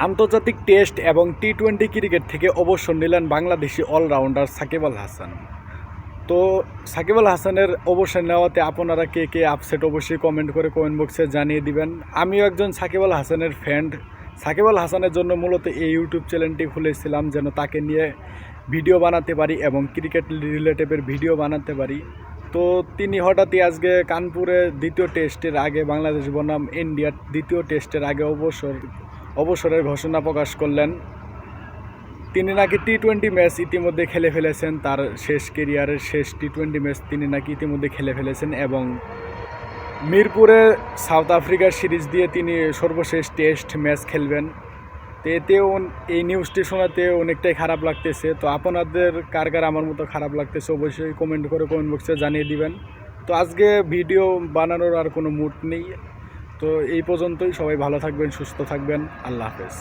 আন্তর্জাতিক টেস্ট এবং টি-20 ক্রিকেট থেকে অবসর নিলেন বাংলাদেশি অলরাউন্ডার সাকিব আল হাসান। তো সাকিব আল হাসানের অবসর নেওয়াতে আপনারা কে কে আপসেট অবশ্যই কমেন্ট করে কমেন্ট বক্সে জানিয়ে দিবেন। আমিও একজন সাকিব আল হাসানের ফ্যান। সাকিব আল হাসানের জন্য মূলত এই ইউটিউব চ্যানেলটি খুলেছিলাম যেন তাকে নিয়ে ভিডিও বানাতে পারি এবং ক্রিকেট রিলেটেডের ভিডিও বানাতে পারি। তো তিনি হঠাৎই আজকে কানপুরে দ্বিতীয় টেস্টের আগে বাংলাদেশ বনাম ইন্ডিয়ার দ্বিতীয় টেস্টের আগে অবসরের ঘোষণা প্রকাশ করলেন। তিনি নাকি টি-20 ম্যাচ ইতিমধ্যে খেলে ফেলেছেন, তার শেষ কেরিয়ারের শেষ টি-20 ম্যাচ তিনি নাকি ইতিমধ্যে খেলে ফেলেছেন এবং মিরপুরে সাউথ আফ্রিকার সিরিজ দিয়ে তিনি সর্বশেষ টেস্ট ম্যাচ খেলবেন। তো এতেও এই নিউজটি শোনাতে অনেকটাই খারাপ লাগতেছে। তো আপনাদের কার কার আমার মতো খারাপ লাগতেছে অবশ্যই কমেন্ট করে কমেন্ট বক্সে জানিয়ে দিবেন। তো আজকে ভিডিও বানানোর আর কোনো মুড নেই। তো এই পর্যন্তই, সবাই ভালো থাকবেন, সুস্থ থাকবেন, আল্লাহ হাফেজ।